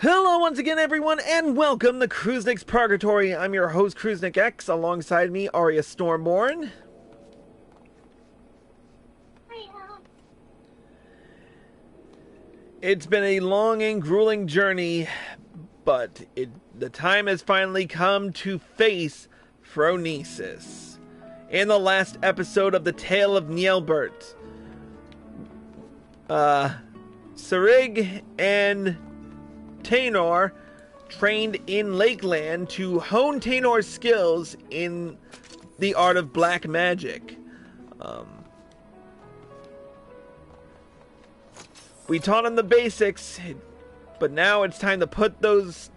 Hello once again everyone and welcome to Cruznik's Purgatory. I'm your host Cruznik X. Alongside me Arya Stormborn. It's been a long and grueling journey, but the time has finally come to face Phronesis. In the last episode of the Tale of Nielbert, Sarig and Taynor trained in Lakeland to hone Taynor's skills in the art of black magic. We taught him the basics, but now it's time to put those...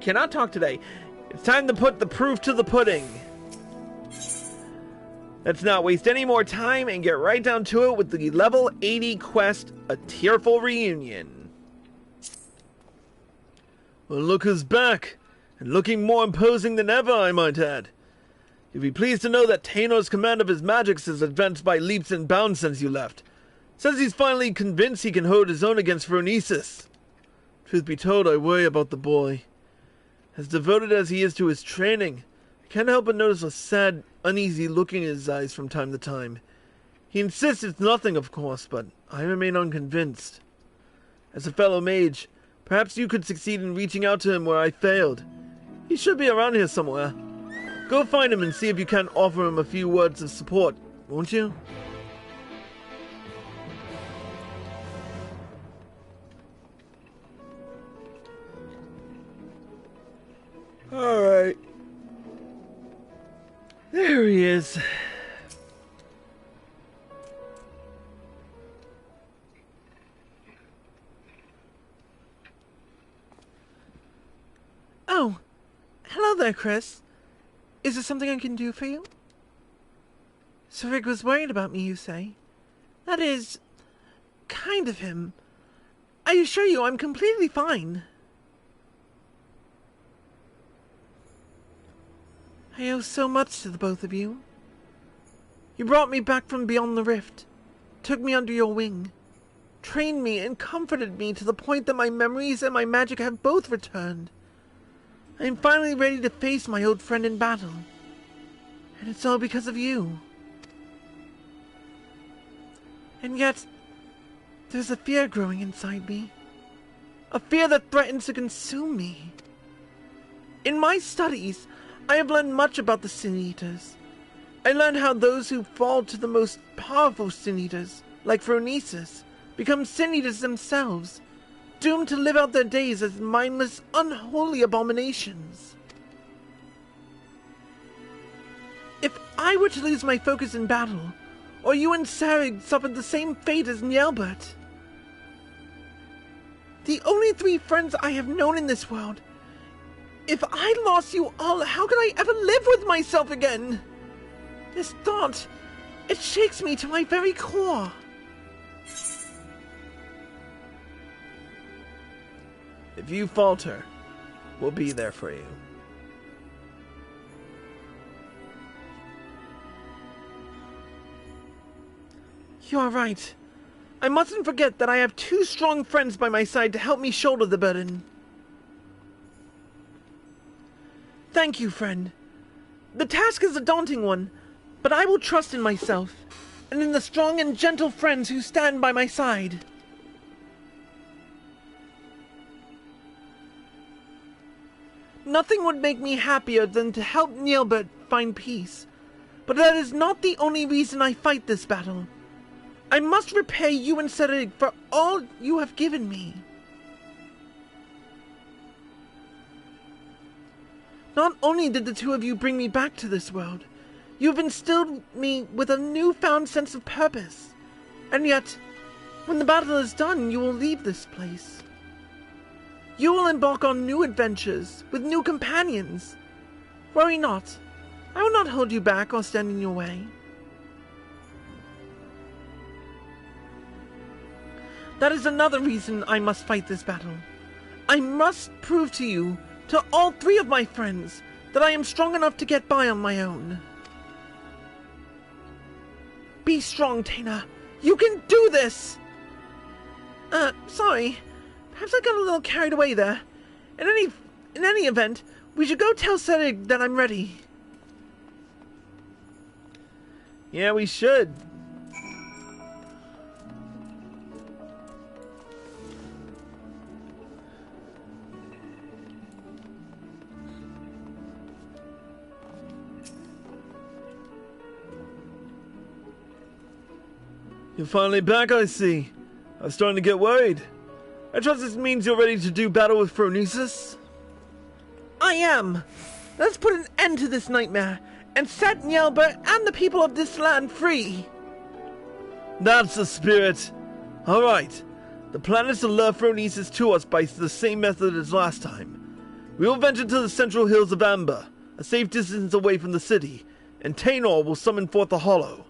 cannot talk today. It's time to put the proof to the pudding. Let's not waste any more time and get right down to it with the level 80 quest, A Tearful Reunion. Well, look who's back, and looking more imposing than ever, I might add. You'll be pleased to know that Taynor's command of his magics has advanced by leaps and bounds since you left. Says he's finally convinced he can hold his own against Phronesis. Truth be told, I worry about the boy. As devoted as he is to his training, I can't help but notice a sad, uneasy look in his eyes from time to time. He insists it's nothing, of course, but I remain unconvinced. As a fellow mage, perhaps you could succeed in reaching out to him where I failed. He should be around here somewhere. Go find him and see if you can't offer him a few words of support, won't you? Alright. There he is. Oh, hello there, Chris. Is there something I can do for you? Sarig was worried about me, you say? That is... kind of him. I assure you I'm completely fine. I owe so much to the both of you. You brought me back from beyond the rift, took me under your wing, trained me and comforted me to the point that my memories and my magic have both returned. I am finally ready to face my old friend in battle. And it's all because of you. And yet, there's a fear growing inside me. A fear that threatens to consume me. In my studies, I have learned much about the Sin Eaters. I learned how those who fall to the most powerful Sin Eaters, like Phronesis, become Sin Eaters themselves, doomed to live out their days as mindless, unholy abominations. If I were to lose my focus in battle, or you and Sarig suffered the same fate as Nielbert, the only three friends I have known in this world, if I lost you all, how could I ever live with myself again? This thought, it shakes me to my very core. If you falter, we'll be there for you. You are right. I mustn't forget that I have two strong friends by my side to help me shoulder the burden. Thank you, friend. The task is a daunting one, but I will trust in myself, and in the strong and gentle friends who stand by my side. Nothing would make me happier than to help Nielbert find peace, but that is not the only reason I fight this battle. I must repay you and Sarig for all you have given me. Not only did the two of you bring me back to this world, you have instilled me with a newfound sense of purpose. And yet, when the battle is done, you will leave this place. You will embark on new adventures with new companions. Worry not. I will not hold you back or stand in your way. That is another reason I must fight this battle. I must prove to you, to all three of my friends, that I am strong enough to get by on my own. Be strong, Tayna. You can do this! Sorry. Perhaps I got a little carried away there. In any event, we should go tell Selig that I'm ready. Yeah, we should. You're finally back, I see. I was starting to get worried. I trust this means you're ready to do battle with Phronesis? I am. Let's put an end to this nightmare and set Nielbert and the people of this land free. That's the spirit. Alright. The plan is to lure Phronesis to us by the same method as last time. We will venture to the central hills of Amber, a safe distance away from the city, and Tainor will summon forth the Hollow.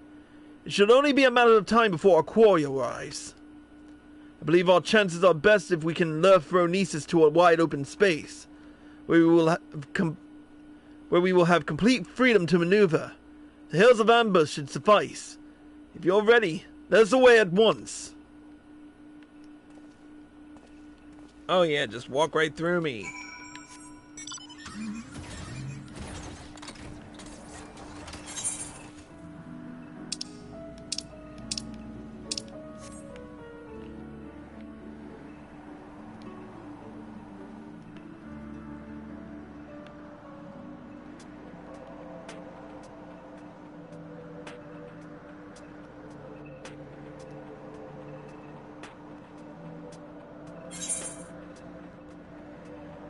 It should only be a matter of time before our quarry arrives. I believe our chances are best if we can lure Phronesis to a wide open space, where we will have complete freedom to maneuver. The hills of Amber should suffice. If you're ready, let us away at once. Oh yeah, just walk right through me.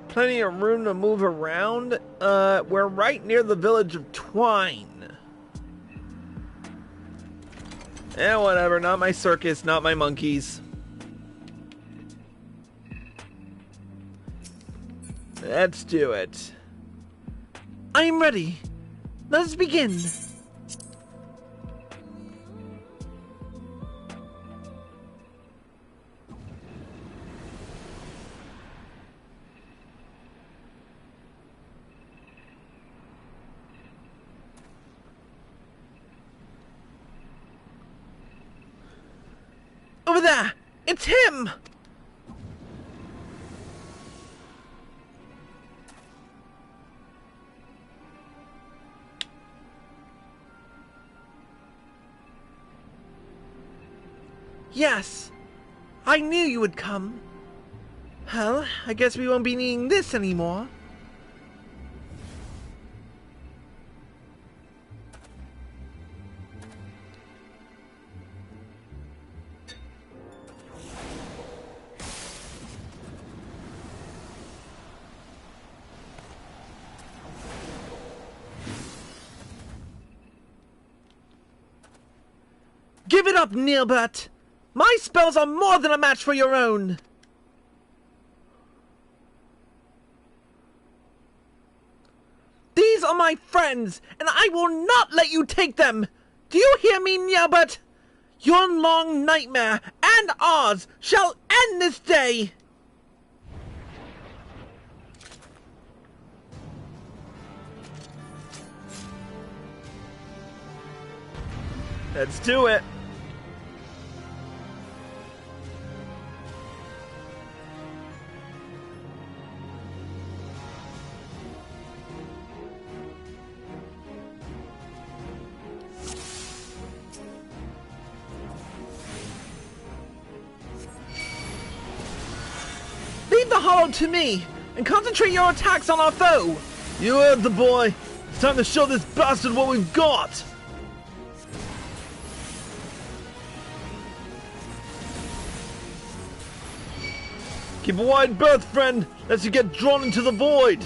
Plenty of room to move around. We're right near the village of Twine. Whatever. Not my circus, not my monkeys. Let's do it. I'm ready. Let us begin. Over there! It's him! Yes! I knew you would come. Well, I guess we won't be needing this anymore. Give it up, Nielbert! My spells are more than a match for your own! These are my friends, and I will not let you take them! Do you hear me, Nielbert? Your long nightmare, and ours, shall end this day! Let's do it. Leave the hollow to me, and concentrate your attacks on our foe! You heard the boy. It's time to show this bastard what we've got. Keep a wide berth, friend, lest you get drawn into the void.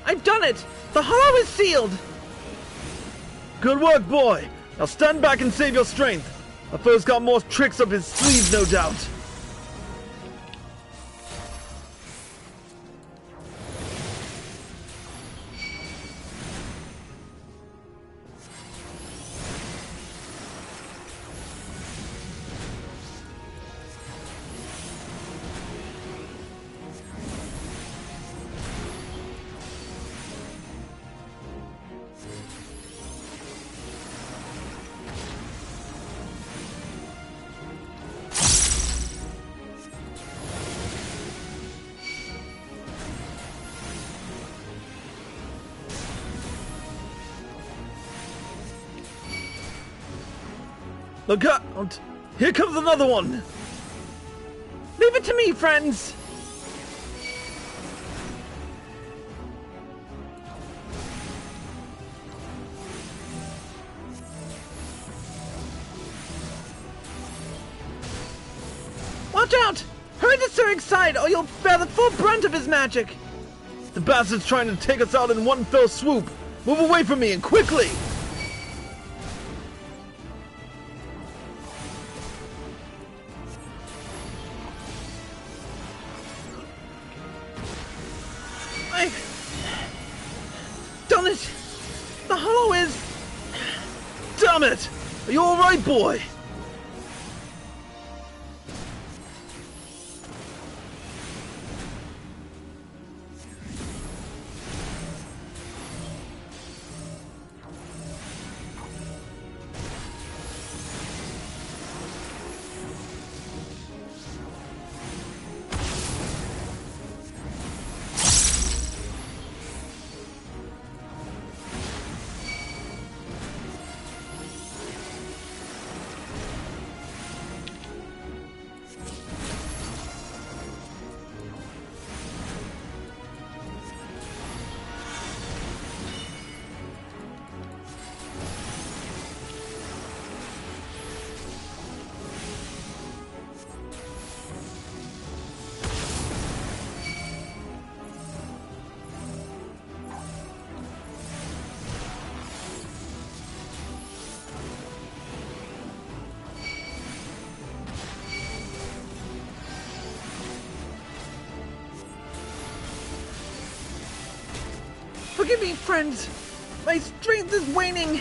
I've done it! The hollow is sealed! Good work, boy. Now stand back and save your strength. Our foe's got more tricks up his sleeve, no doubt. Look out! Here comes another one! Leave it to me, friends! Watch out! Hurry to Surik's side, or you'll bear the full brunt of his magic! The bastard's trying to take us out in one fell swoop! Move away from me, and quickly! I've done it! The hollow is... Damn it! Are you alright, boy? Forgive me, friends! My strength is waning!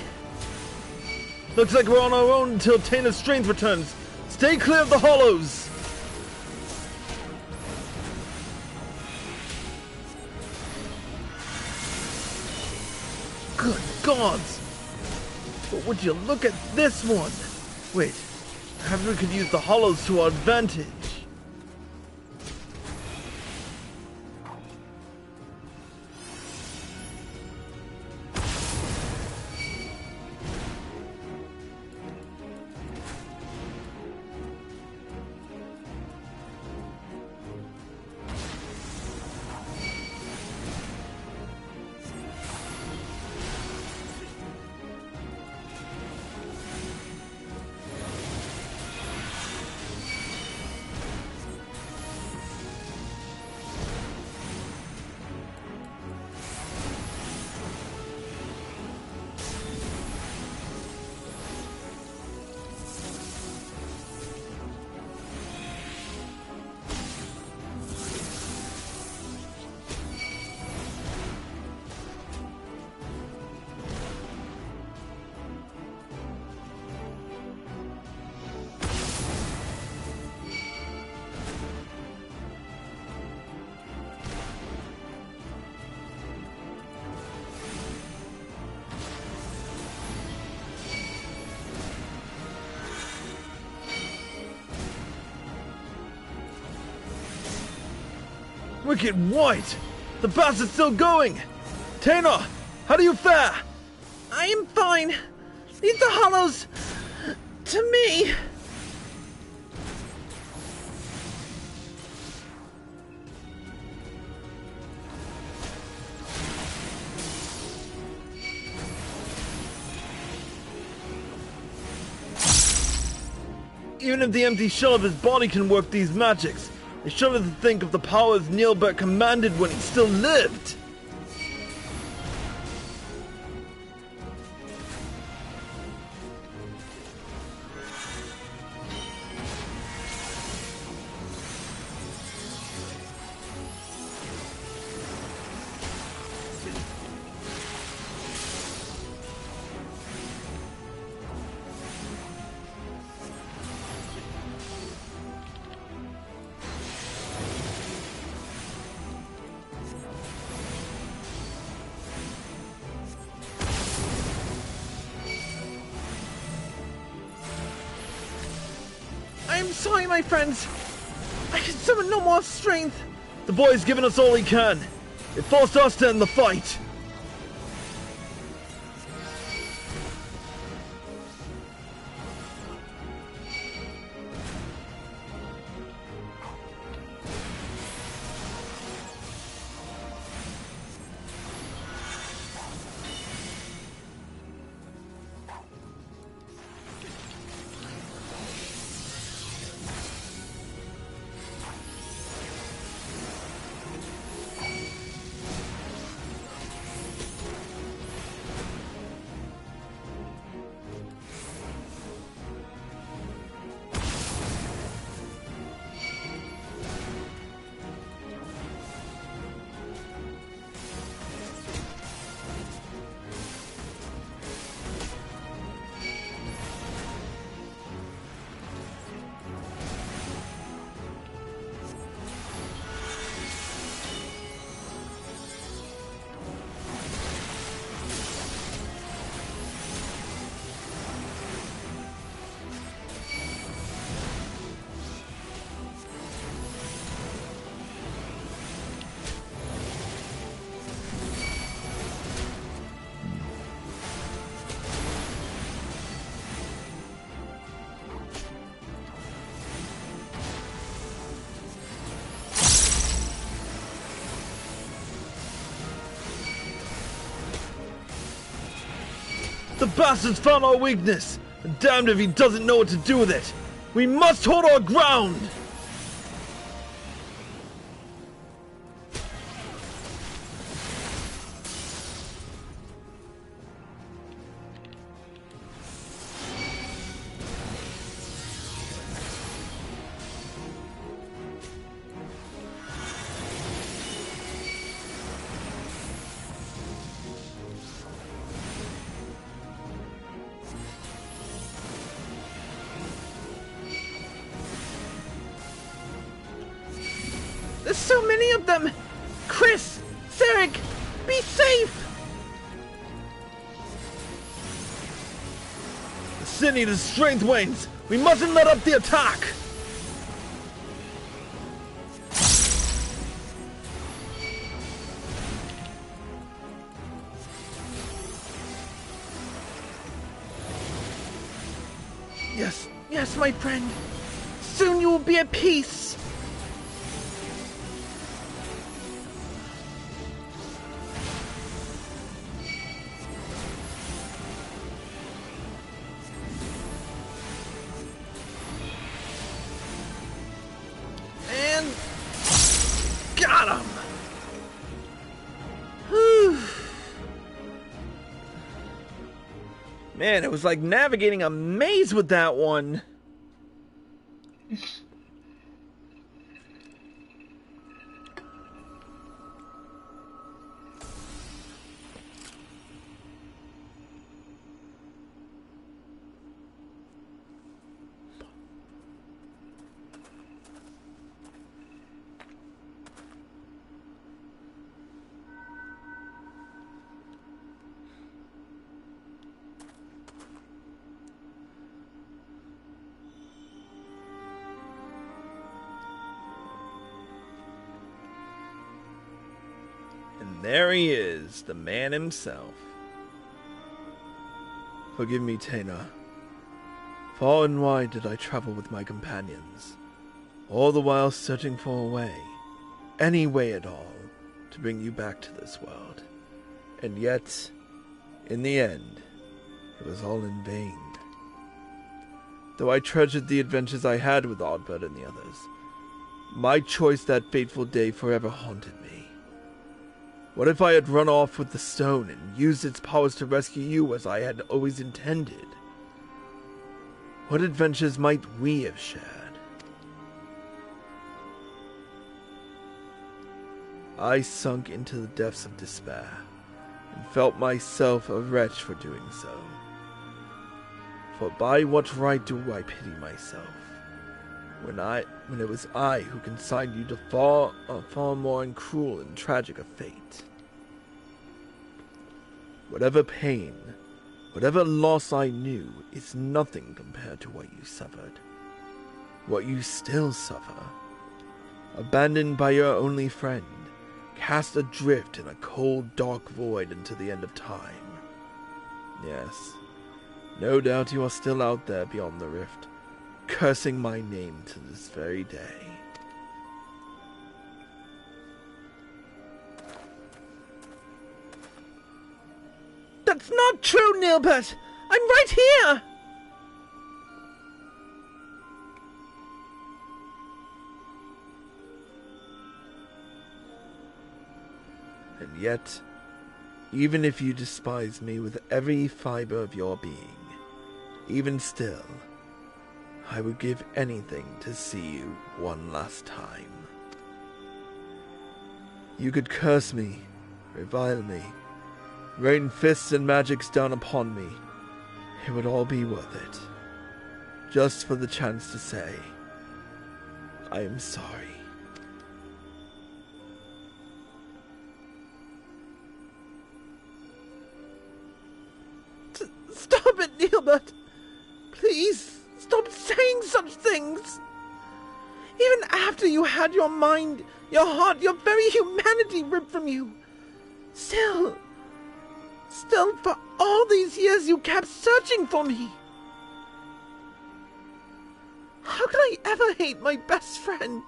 Looks like we're on our own until Taina's strength returns. Stay clear of the hollows! Good gods! But would you look at this one? Wait, perhaps we could use the hollows to our advantage. Wicked White! The bastard's still going! Taina, how do you fare? I am fine. Leave the hollows to me. Even if the empty shell of his body can work these magics, I shudder to think of the powers Neilbert commanded when he still lived! I'm sorry, my friends. I can summon no more strength. The boy's given us all he can. It forced us to end the fight. The bastard's found our weakness! And damned if he doesn't know what to do with it! We must hold our ground! There's so many of them! Chris! Zarek! Be safe! Sini's strength wanes! We mustn't let up the attack! Yes, my friend. Soon you will be at peace. And got him. Man, it was like navigating a maze with that one. And there he is, the man himself. Forgive me, Taina. Far and wide did I travel with my companions, all the while searching for a way, any way at all, to bring you back to this world. And yet, in the end, it was all in vain. Though I treasured the adventures I had with Oddbird and the others, my choice that fateful day forever haunted me. What if I had run off with the stone and used its powers to rescue you as I had always intended? What adventures might we have shared? I sunk into the depths of despair, and felt myself a wretch for doing so. For by what right do I pity myself, when it was I who consigned you to a far more cruel and tragic a fate? Whatever pain, whatever loss I knew, is nothing compared to what you suffered. What you still suffer. Abandoned by your only friend, cast adrift in a cold, dark void until the end of time. Yes, no doubt you are still out there beyond the rift, cursing my name to this very day. That's not true, Nilbert! I'm right here! And yet, even if you despise me with every fiber of your being, even still, I would give anything to see you one last time. You could curse me, revile me, rain fists and magics down upon me. It would all be worth it. Just for the chance to say, I am sorry. Stop it, Nilbert! Please, stop saying such things! Even after you had your mind, your heart, your very humanity ripped from you, Still, for all these years you kept searching for me. How could I ever hate my best friend?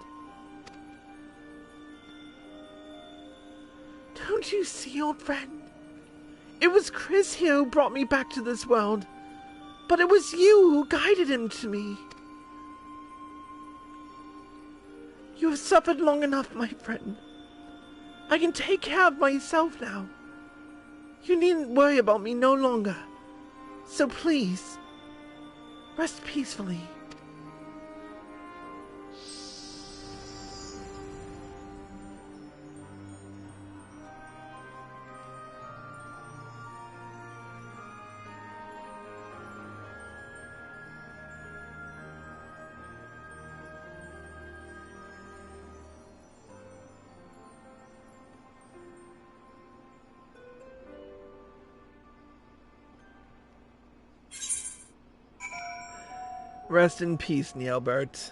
Don't you see, old friend? It was Chris here who brought me back to this world, but it was you who guided him to me. You have suffered long enough, my friend. I can take care of myself now. You needn't worry about me no longer. So please, rest peacefully. Rest in peace, Neilbert.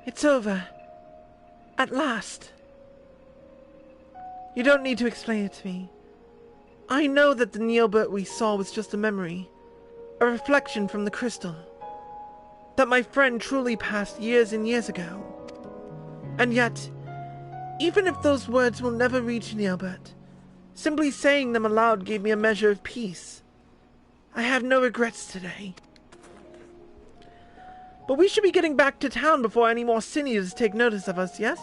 It's over. At last. You don't need to explain it to me. I know that the Neilbert we saw was just a memory, a reflection from the crystal. That my friend truly passed years and years ago. And yet, even if those words will never reach Neilbert, simply saying them aloud gave me a measure of peace. I have no regrets today. But we should be getting back to town before any more sin-eaters take notice of us, yes?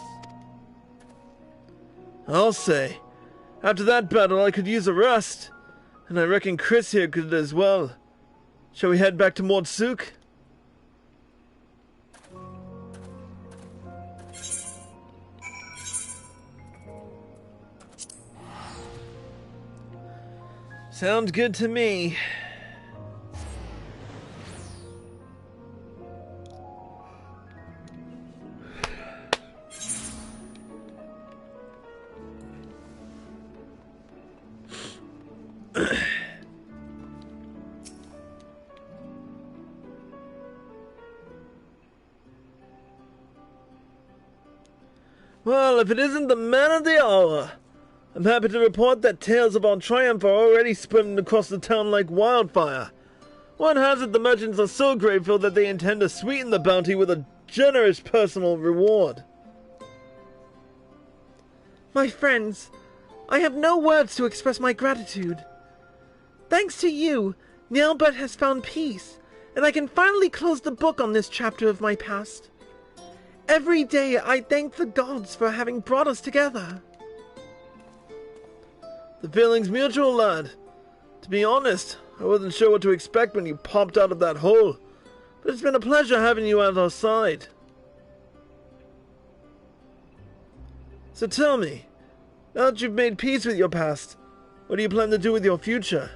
I'll say. After that battle, I could use a rest. And I reckon Chris here could as well. Shall we head back to Mordsuk? Sounds good to me. Well, if it isn't the man of the hour. I'm happy to report that tales of our triumph are already spreading across the town like wildfire. One has it the merchants are so grateful that they intend to sweeten the bounty with a generous personal reward. My friends, I have no words to express my gratitude. Thanks to you, Neilbert has found peace, and I can finally close the book on this chapter of my past. Every day I thank the gods for having brought us together. The feeling's mutual, lad. To be honest, I wasn't sure what to expect when you popped out of that hole, but it's been a pleasure having you at our side. So tell me, now that you've made peace with your past, what do you plan to do with your future?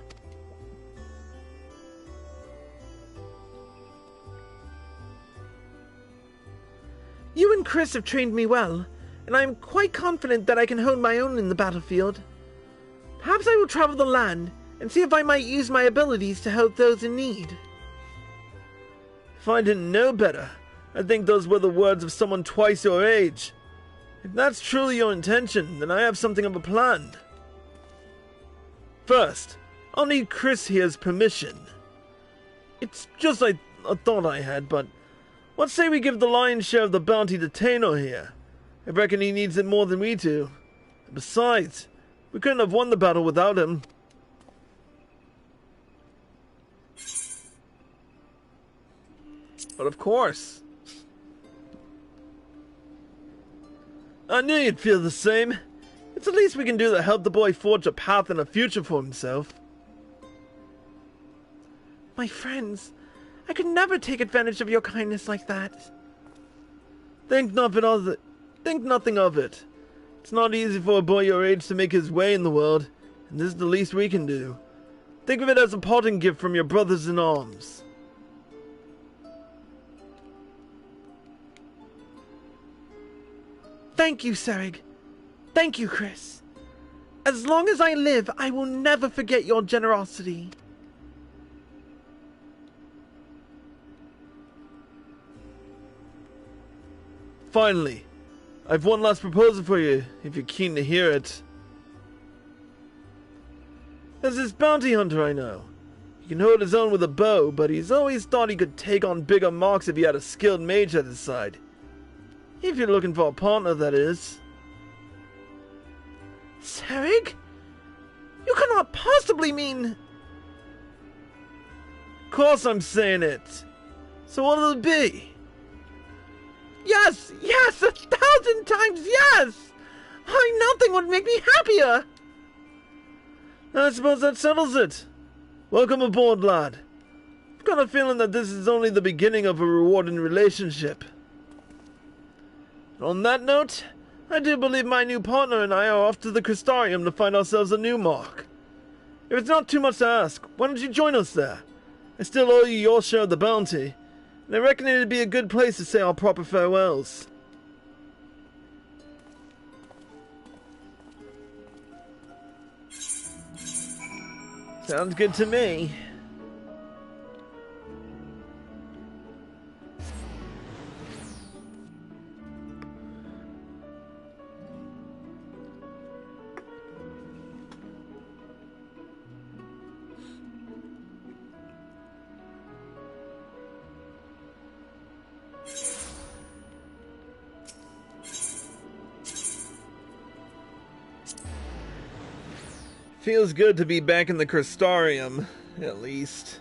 You and Chris have trained me well, and I am quite confident that I can hold my own in the battlefield. Perhaps I will travel the land and see if I might use my abilities to help those in need. If I didn't know better, I'd think those were the words of someone twice your age. If that's truly your intention, then I have something of a plan. First, I'll need Chris here's permission. It's just a thought I had, but what say we give the lion's share of the bounty to Tainor here? I reckon he needs it more than we do. And besides, we couldn't have won the battle without him. But of course. I knew you'd feel the same. It's the least we can do to help the boy forge a path and a future for himself. My friends, I could never take advantage of your kindness like that. Think nothing of it. It's not easy for a boy your age to make his way in the world, and this is the least we can do. Think of it as a parting gift from your brothers in arms. Thank you, Serig. Thank you, Chris. As long as I live, I will never forget your generosity. Finally, I've one last proposal for you, if you're keen to hear it. There's this bounty hunter I know. He can hold his own with a bow, but he's always thought he could take on bigger marks if he had a skilled mage at his side. If you're looking for a partner, that is. Serig? You cannot possibly mean... Of course I'm saying it. So what'll it be? Yes! Yes! 1,000 times yes! Nothing would make me happier! I suppose that settles it. Welcome aboard, lad. I've got a feeling that this is only the beginning of a rewarding relationship. On that note, I do believe my new partner and I are off to the Crystarium to find ourselves a new mark. If it's not too much to ask, why don't you join us there? I still owe you your share of the bounty, and I reckon it'd be a good place to say our proper farewells. Sounds good to me. Feels good to be back in the Crystarium, at least.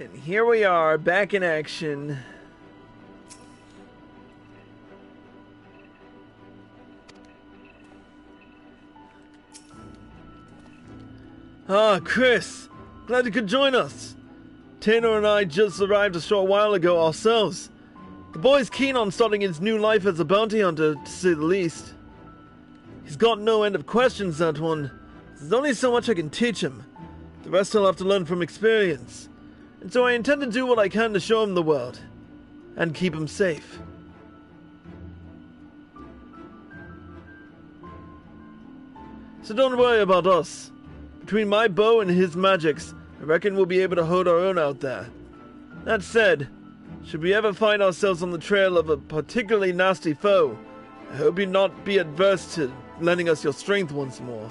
And here we are, back in action. Ah, Chris! Glad you could join us. Taynor and I just arrived a short while ago ourselves. The boy's keen on starting his new life as a bounty hunter, to say the least. He's got no end of questions, that one. There's only so much I can teach him. The rest he'll have to learn from experience. And so I intend to do what I can to show him the world. And keep him safe. So don't worry about us. Between my bow and his magics, I reckon we'll be able to hold our own out there. That said, should we ever find ourselves on the trail of a particularly nasty foe, I hope you not be adverse to lending us your strength once more.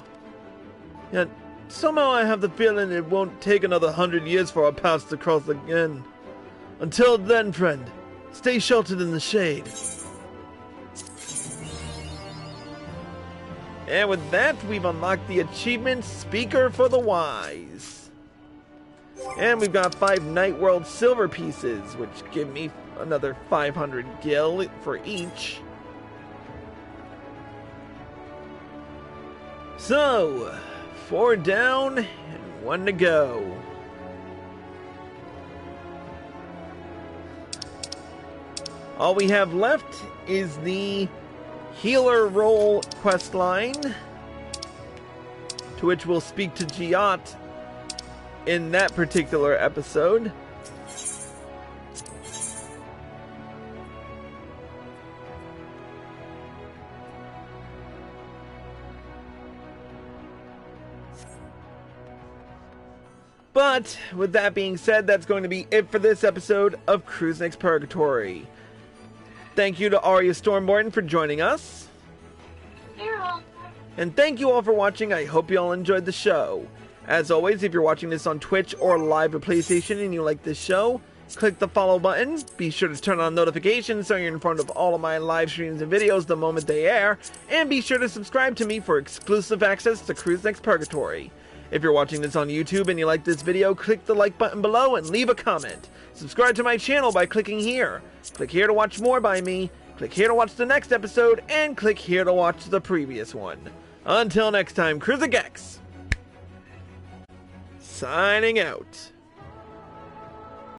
Yet, somehow I have the feeling it won't take another 100 years for our paths to cross again. Until then, friend, stay sheltered in the shade. And with that, we've unlocked the achievement Speaker for the Wise. And we've got 5 Night World silver pieces, which give me another 500 gil for each. So, 4 down and 1 to go. All we have left is the Healer Role questline, to which we'll speak to Giat in that particular episode. But, with that being said, that's going to be it for this episode of Kruznak's Purgatory. Thank you to Arya Stormborn for joining us. You're welcome. And thank you all for watching. I hope you all enjoyed the show. As always, if you're watching this on Twitch or live at PlayStation and you like this show, click the follow button. Be sure to turn on notifications so you're in front of all of my live streams and videos the moment they air. And be sure to subscribe to me for exclusive access to Kruznak's Purgatory. If you're watching this on YouTube and you like this video, click the like button below and leave a comment. Subscribe to my channel by clicking here. Click here to watch more by me. Click here to watch the next episode. And click here to watch the previous one. Until next time, Kruzagex signing out.